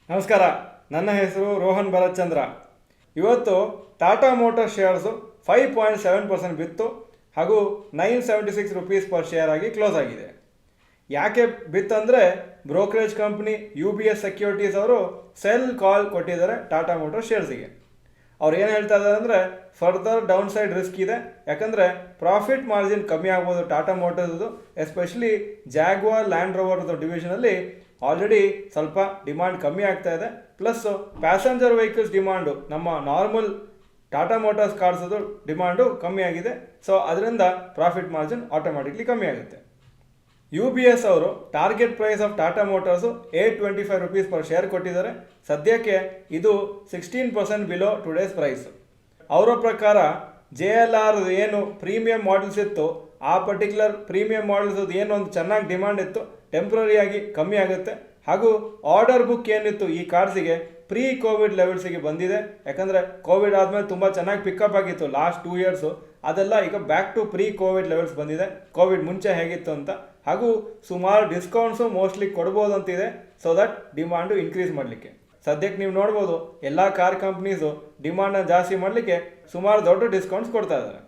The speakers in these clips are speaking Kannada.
ನಮಸ್ಕಾರ. ನನ್ನ ಹೆಸರು ರೋಹನ್ ಭರತ್ಚಂದ್ರ. ಇವತ್ತು ಟಾಟಾ ಮೋಟರ್ ಶೇರ್ಸು 5.7% ಬಿತ್ತು ಹಾಗೂ 976 ರುಪೀಸ್ ಪರ್ ಶೇರ್ ಆಗಿ ಕ್ಲೋಸ್ ಆಗಿದೆ. ಯಾಕೆ ಬಿತ್ತಂದರೆ ಬ್ರೋಕರೇಜ್ ಕಂಪ್ನಿ UBS ಸೆಕ್ಯೂರಿಟೀಸ್ ಅವರು ಸೆಲ್ ಕಾಲ್ ಕೊಟ್ಟಿದ್ದಾರೆ ಟಾಟಾ ಮೋಟರ್ ಶೇರ್ಸಿಗೆ. ಅವ್ರು ಏನು ಹೇಳ್ತಾ ಇದ್ದಾರೆ ಅಂದರೆ ಫರ್ದರ್ ಡೌನ್ ಸೈಡ್ ರಿಸ್ಕ್ ಇದೆ, ಯಾಕಂದರೆ ಪ್ರಾಫಿಟ್ ಮಾರ್ಜಿನ್ ಕಮ್ಮಿ ಆಗ್ಬೋದು ಟಾಟಾ ಮೋಟರ್ಸ್ದು. ಎಸ್ಪೆಷಲಿ ಜಾಗ್ವಾರ್ ಲ್ಯಾಂಡ್ ರೋವರ್ದು ಡಿವಿಷನಲ್ಲಿ ಆಲ್ರೆಡಿ ಸ್ವಲ್ಪ ಡಿಮಾಂಡ್ ಕಮ್ಮಿ ಆಗ್ತಾ ಇದೆ. ಪ್ಲಸ್ ಪ್ಯಾಸೆಂಜರ್ ವೆಹಿಕಲ್ಸ್ ಡಿಮಾಂಡು, ನಮ್ಮ ನಾರ್ಮಲ್ ಟಾಟಾ ಮೋಟಾರ್ಸ್ ಕಾರ್ಸದು ಡಿಮಾಂಡು ಕಮ್ಮಿ ಆಗಿದೆ. ಸೊ ಅದರಿಂದ ಪ್ರಾಫಿಟ್ ಮಾರ್ಜಿನ್ ಆಟೋಮೆಟಿಕ್ಲಿ ಕಮ್ಮಿ ಆಗುತ್ತೆ. UBS ಅವರು target price of Tata motors 825 rupees per share ಕೊಟ್ಟಿದ್ದಾರೆ. ಸದ್ಯಕ್ಕೆ ಇದು 16% ಬಿಲೋ ಟುಡೇಸ್ ಪ್ರೈಸ್. ಅವರ ಪ್ರಕಾರ JLR ಏನು ಪ್ರೀಮಿಯಂ ಮಾಡೆಲ್ಸ್ ಇತ್ತು, ಆ ಪರ್ಟಿಕ್ಯುಲರ್ ಪ್ರೀಮಿಯಂ ಮಾಡೆಲ್ಸ್ ಏನು ಒಂದು ಚೆನ್ನಾಗಿ ಡಿಮಾಂಡ್ ಇತ್ತು, ಟೆಂಪ್ರರಿಯಾಗಿ ಕಮ್ಮಿ ಆಗುತ್ತೆ. ಹಾಗೂ ಆರ್ಡರ್ ಬುಕ್ ಏನಿತ್ತು ಈ ಕಾರ್ಸಿಗೆ ಪ್ರೀ ಕೋವಿಡ್ ಲೆವೆಲ್ಸಿಗೆ ಬಂದಿದೆ. ಯಾಕಂದರೆ ಕೋವಿಡ್ ಆದಮೇಲೆ ತುಂಬ ಚೆನ್ನಾಗಿ ಪಿಕಪ್ ಆಗಿತ್ತು ಲಾಸ್ಟ್ 2 ಇಯರ್ಸು, ಅದೆಲ್ಲ ಈಗ back to pre Covid levels ಬಂದಿದೆ, ಕೋವಿಡ್ ಮುಂಚೆ ಹೇಗಿತ್ತು ಅಂತ. ಹಾಗೂ ಸುಮಾರು ಡಿಸ್ಕೌಂಟ್ಸು ಮೋಸ್ಟ್ಲಿ ಕೊಡ್ಬೋದು ಅಂತಿದೆ, ಸೊ ದಟ್ ಡಿಮಾಂಡು ಇನ್ಕ್ರೀಸ್ ಮಾಡಲಿಕ್ಕೆ. ಸದ್ಯಕ್ಕೆ ನೀವು ನೋಡ್ಬೋದು ಎಲ್ಲ ಕಾರ್ ಕಂಪ್ನೀಸು ಡಿಮಾಂಡನ್ನು ಜಾಸ್ತಿ ಮಾಡಲಿಕ್ಕೆ ಸುಮಾರು ದೊಡ್ಡ ಡಿಸ್ಕೌಂಟ್ಸ್ ಕೊಡ್ತಾ ಇದ್ದಾರೆ.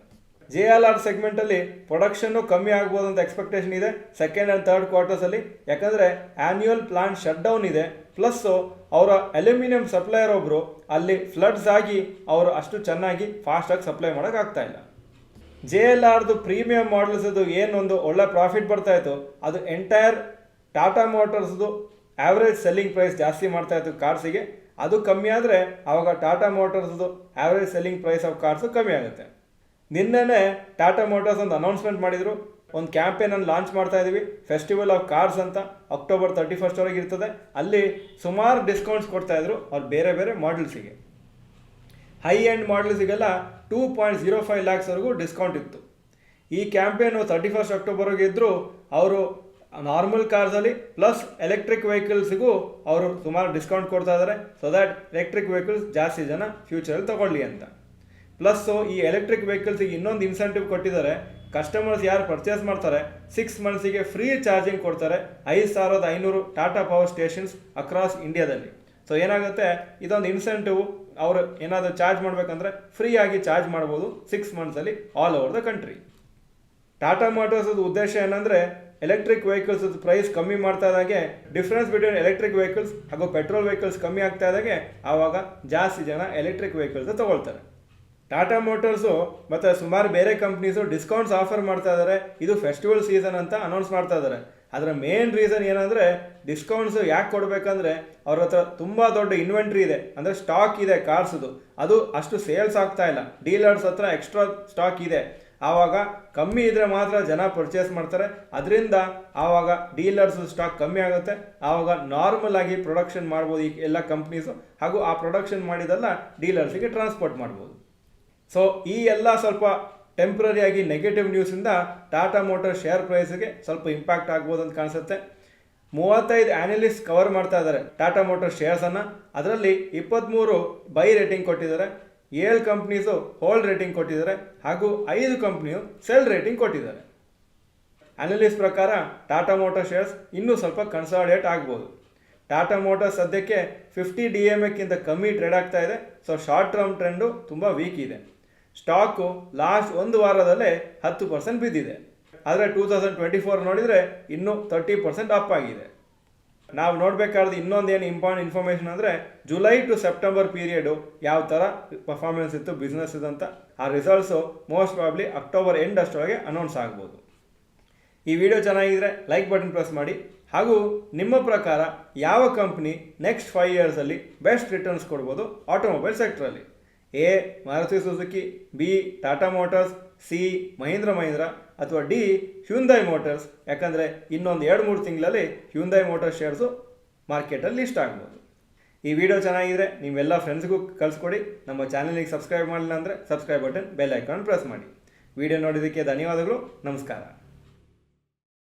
JLR ಸೆಗ್ಮೆಂಟಲ್ಲಿ ಪ್ರೊಡಕ್ಷನ್ನು ಕಮ್ಮಿ ಆಗ್ಬೋದು ಅಂತ ಎಕ್ಸ್ಪೆಕ್ಟೇಷನ್ ಇದೆ ಸೆಕೆಂಡ್ ಆ್ಯಂಡ್ ಥರ್ಡ್ ಕ್ವಾರ್ಟರ್ಸಲ್ಲಿ. ಯಾಕಂದರೆ ಆ್ಯನ್ಯುವಲ್ ಪ್ಲಾಂಟ್ ಶಟ್ ಡೌನ್ ಇದೆ. ಪ್ಲಸ್ಸು ಅವರ ಅಲ್ಯೂಮಿನಿಯಂ ಸಪ್ಲೈಯರ್ ಒಬ್ಬರು ಅಲ್ಲಿ ಫ್ಲಡ್ಸ್ ಆಗಿ ಅವರು ಅಷ್ಟು ಚೆನ್ನಾಗಿ ಫಾಸ್ಟಾಗಿ ಸಪ್ಲೈ ಮಾಡೋಕ್ಕಾಗ್ತಾ ಇಲ್ಲ. JLRದು ಪ್ರೀಮಿಯಂ ಮಾಡೆಲ್ಸದು ಏನೊಂದು ಒಳ್ಳೆ ಪ್ರಾಫಿಟ್ ಬರ್ತಾಯಿತ್ತು, ಅದು ಎಂಟೈರ್ ಟಾಟಾ ಮೋಟರ್ಸ್ದು ಆ್ಯಾವ್ರೇಜ್ ಸೆಲ್ಲಿಂಗ್ ಪ್ರೈಸ್ ಜಾಸ್ತಿ ಮಾಡ್ತಾಯಿತ್ತು ಕಾರ್ಸಿಗೆ. ಅದು ಕಮ್ಮಿ ಆದರೆ ಆವಾಗ ಟಾಟಾ ಮೋಟರ್ಸ್ದು average selling price of cars ಕಮ್ಮಿ ಆಗುತ್ತೆ. ನಿನ್ನೆ ಟಾಟಾ ಮೋಟರ್ಸ್ ಒಂದು ಅನೌನ್ಸ್ಮೆಂಟ್ ಮಾಡಿದರು, ಒಂದು ಕ್ಯಾಂಪೇನನ್ನು ಲಾಂಚ್ ಮಾಡ್ತಾ ಇದ್ದೀವಿ, ಫೆಸ್ಟಿವಲ್ ಆಫ್ ಕಾರ್ಸ್ ಅಂತ, ಅಕ್ಟೋಬರ್ 31 ಇರ್ತದೆ. ಅಲ್ಲಿ ಸುಮಾರು ಡಿಸ್ಕೌಂಟ್ಸ್ ಕೊಡ್ತಾಯಿದ್ರು ಅವ್ರು ಬೇರೆ ಬೇರೆ ಮಾಡೆಲ್ಸಿಗೆ. ಹೈ ಎಂಡ್ ಮಾಡೆಲ್ಸಿಗೆಲ್ಲ 2.05 ಲ್ಯಾಕ್ಸ್ವರೆಗೂ ಡಿಸ್ಕೌಂಟ್ ಇತ್ತು. ಈ ಕ್ಯಾಂಪೇನು 31 ಅಕ್ಟೋಬರ್ಗೆ ಇದ್ದರೂ ಅವರು ನಾರ್ಮಲ್ ಕಾರ್ಸಲ್ಲಿ ಪ್ಲಸ್ ಎಲೆಕ್ಟ್ರಿಕ್ ವೆಹಿಕಲ್ಸಿಗೂ ಅವರು ಸುಮಾರು ಡಿಸ್ಕೌಂಟ್ ಕೊಡ್ತಾ ಇದ್ದಾರೆ, ಸೊ ದ್ಯಾಟ್ ಎಲೆಕ್ಟ್ರಿಕ್ ವೆಹಿಕಲ್ಸ್ ಜಾಸ್ತಿ ಜನ ಫ್ಯೂಚರಲ್ಲಿ ತಗೊಳ್ಳಿ ಅಂತ. ಪ್ಲಸ್ಸು ಈ ಎಲೆಕ್ಟ್ರಿಕ್ ವೆಹಿಕಲ್ಸಿಗೆ ಇನ್ನೊಂದು ಇನ್ಸೆಂಟಿವ್ ಕೊಟ್ಟಿದ್ದಾರೆ. ಕಸ್ಟಮರ್ಸ್ ಯಾರು ಪರ್ಚೇಸ್ ಮಾಡ್ತಾರೆ 6 ಮಂತ್ಸಿಗೆ ಫ್ರೀ ಚಾರ್ಜಿಂಗ್ ಕೊಡ್ತಾರೆ 5500 ಟಾಟಾ ಪವರ್ ಸ್ಟೇಷನ್ಸ್ ಅಕ್ರಾಸ್ ಇಂಡಿಯಾದಲ್ಲಿ. ಸೊ ಏನಾಗುತ್ತೆ, ಇದೊಂದು ಇನ್ಸೆಂಟಿವ್. ಅವರು ಏನಾದರೂ ಚಾರ್ಜ್ ಮಾಡಬೇಕಂದ್ರೆ ಫ್ರೀಯಾಗಿ ಚಾರ್ಜ್ ಮಾಡ್ಬೋದು 6 ಮಂತ್ಸಲ್ಲಿ all over the country. Tata ಮೋಟರ್ಸದ ಉದ್ದೇಶ ಏನಂದರೆ ಎಲೆಕ್ಟ್ರಿಕ್ ವೆಹಿಕಲ್ಸ್ ಪ್ರೈಸ್ ಕಮ್ಮಿ ಮಾಡ್ತಾ ಇದ್ದಾಗೆ ಡಿಫ್ರೆನ್ಸ್ ಬಿಟ್ವೀನ್ ಎಲೆಕ್ಟ್ರಿಕ್ ವೆಹಿಕಲ್ಸ್ ಹಾಗೂ ಪೆಟ್ರೋಲ್ ವೆಹಿಕಲ್ಸ್ ಕಮ್ಮಿ ಆಗ್ತಾ ಇದ್ದಾಗೆ ಆವಾಗ ಜಾಸ್ತಿ ಜನ ಎಲೆಕ್ಟ್ರಿಕ್ ವೆಹಿಕಲ್ಸ್ ತಗೊಳ್ತಾರೆ. ಟಾಟಾ ಮೋಟರ್ಸು ಮತ್ತು ಸುಮಾರು ಬೇರೆ ಕಂಪ್ನೀಸು ಡಿಸ್ಕೌಂಟ್ಸ್ ಆಫರ್ ಮಾಡ್ತಾ ಇದ್ದಾರೆ. ಇದು ಫೆಸ್ಟಿವಲ್ ಸೀಸನ್ ಅಂತ ಅನೌನ್ಸ್ ಮಾಡ್ತಾ ಇದ್ದಾರೆ. ಅದರ ಮೇನ್ ರೀಸನ್ ಏನಂದರೆ ಡಿಸ್ಕೌಂಟ್ಸು ಯಾಕೆ ಕೊಡಬೇಕಂದ್ರೆ ಅವ್ರ ಹತ್ರ ತುಂಬ ದೊಡ್ಡ ಇನ್ವೆಂಟ್ರಿ ಇದೆ, ಅಂದರೆ ಸ್ಟಾಕ್ ಇದೆ ಕಾರ್ಸ್ದು, ಅದು ಅಷ್ಟು ಸೇಲ್ಸ್ ಆಗ್ತಾ ಇಲ್ಲ. ಡೀಲರ್ಸ್ ಹತ್ರ ಎಕ್ಸ್ಟ್ರಾ ಸ್ಟಾಕ್ ಇದೆ, ಆವಾಗ ಕಮ್ಮಿ ಇದ್ದರೆ ಮಾತ್ರ ಜನ ಪರ್ಚೇಸ್ ಮಾಡ್ತಾರೆ. ಅದರಿಂದ ಆವಾಗ ಡೀಲರ್ಸ್ ಸ್ಟಾಕ್ ಕಮ್ಮಿ ಆಗುತ್ತೆ, ಆವಾಗ ನಾರ್ಮಲ್ ಆಗಿ ಪ್ರೊಡಕ್ಷನ್ ಮಾಡ್ಬೋದು ಈ ಎಲ್ಲ ಕಂಪ್ನೀಸು. ಹಾಗೂ ಆ ಪ್ರೊಡಕ್ಷನ್ ಮಾಡಿದೆಲ್ಲ ಡೀಲರ್ಸಿಗೆ ಟ್ರಾನ್ಸ್ಪೋರ್ಟ್ ಮಾಡ್ಬೋದು. ಸೊ ಈ ಎಲ್ಲ ಸ್ವಲ್ಪ ಟೆಂಪ್ರರಿಯಾಗಿ ನೆಗೆಟಿವ್ ನ್ಯೂಸಿಂದ ಟಾಟಾ ಮೋಟರ್ ಶೇರ್ ಪ್ರೈಸ್ಗೆ ಸ್ವಲ್ಪ ಇಂಪ್ಯಾಕ್ಟ್ ಆಗ್ಬೋದು ಅಂತ ಕಾಣಿಸುತ್ತೆ. 35 ಆ್ಯನಲಿಸ್ಟ್ ಕವರ್ ಮಾಡ್ತಾ ಇದ್ದಾರೆ ಟಾಟಾ ಮೋಟರ್ ಶೇರ್ಸನ್ನು. ಅದರಲ್ಲಿ 23 ಬೈ ರೇಟಿಂಗ್ ಕೊಟ್ಟಿದ್ದಾರೆ, 7 ಕಂಪ್ನೀಸು ಹೋಲ್ಡ್ ರೇಟಿಂಗ್ ಕೊಟ್ಟಿದ್ದಾರೆ ಹಾಗೂ 5 ಕಂಪ್ನಿಯು ಸೆಲ್ ರೇಟಿಂಗ್ ಕೊಟ್ಟಿದ್ದಾರೆ. ಅನಲಿಸ್ಟ್ ಪ್ರಕಾರ ಟಾಟಾ ಮೋಟರ್ ಶೇರ್ಸ್ ಇನ್ನೂ ಸ್ವಲ್ಪ ಕನ್ಸಾಲಿಡೇಟ್ ಆಗ್ಬೋದು. ಟಾಟಾ ಮೋಟರ್ಸ್ ಸದ್ಯಕ್ಕೆ 50 DMAಕ್ಕಿಂತ ಕಮ್ಮಿ ಟ್ರೇಡ್ ಆಗ್ತಾ ಇದೆ. ಸೊ ಶಾರ್ಟ್ ಟರ್ಮ್ ಟ್ರೆಂಡು ತುಂಬ ವೀಕ್ ಇದೆ. ಸ್ಟಾಕು ಲಾಸ್ಟ್ 1 ವಾರದಲ್ಲೇ 10% ಬಿದ್ದಿದೆ. ಆದರೆ 2024 ನೋಡಿದರೆ ಇನ್ನೂ 30% ಅಪ್ ಆಗಿದೆ. ನಾವು ನೋಡಬೇಕಾದ್ರೆ ಇನ್ನೊಂದೇನು ಇಂಪಾರ್ಟೆಂಟ್ ಇನ್ಫಾರ್ಮೇಷನ್ ಅಂದರೆ ಜುಲೈ ಟು ಸೆಪ್ಟೆಂಬರ್ ಪೀರಿಯಡು ಯಾವ ಥರ ಪರ್ಫಾರ್ಮೆನ್ಸ್ ಇತ್ತು ಬಿಸ್ನೆಸ್ ಇದಂತ. ಆ results most probably October end ಅಷ್ಟರೊಳಗೆ ಅನೌನ್ಸ್ ಆಗ್ಬೋದು. ಈ ವಿಡಿಯೋ ಚೆನ್ನಾಗಿದ್ರೆ ಲೈಕ್ ಬಟನ್ ಪ್ರೆಸ್ ಮಾಡಿ. ಹಾಗೂ ನಿಮ್ಮ ಪ್ರಕಾರ ಯಾವ ಕಂಪ್ನಿ ನೆಕ್ಸ್ಟ್ 5 ಇಯರ್ಸಲ್ಲಿ ಬೆಸ್ಟ್ ರಿಟರ್ನ್ಸ್ ಕೊಡ್ಬೋದು ಆಟೋಮೊಬೈಲ್ ಸೆಕ್ಟ್ರಲ್ಲಿ? A Maruti Suzuki, B Tata Motors, C Mahindra Mahindra, ಅಥವಾ ಡಿ ಹ್ಯುಂಡೈ ಮೋಟರ್ಸ್? ಯಾಕಂದರೆ ಇನ್ನೊಂದು 2-3 ತಿಂಗಳಲ್ಲಿ ಹ್ಯುಂಡೈ ಮೋಟರ್ಸ್ ಶೇರ್ಸು ಮಾರ್ಕೆಟಲ್ಲಿ ಲಿಸ್ಟ್ ಆಗ್ಬೋದು. ಈ ವಿಡಿಯೋ ಚೆನ್ನಾಗಿದ್ರೆ ನೀವೆಲ್ಲ ಫ್ರೆಂಡ್ಸ್ಗೂ ಕಳಿಸ್ಕೊಡಿ. ನಮ್ಮ ಚಾನಲಿಗೆ ಸಬ್ಸ್ಕ್ರೈಬ್ ಮಾಡಲಿಲ್ಲ ಅಂದರೆ subscribe button bell icon press ಮಾಡಿ. ವಿಡಿಯೋ ನೋಡಿದ್ದಕ್ಕೆ ಧನ್ಯವಾದಗಳು. ನಮಸ್ಕಾರ.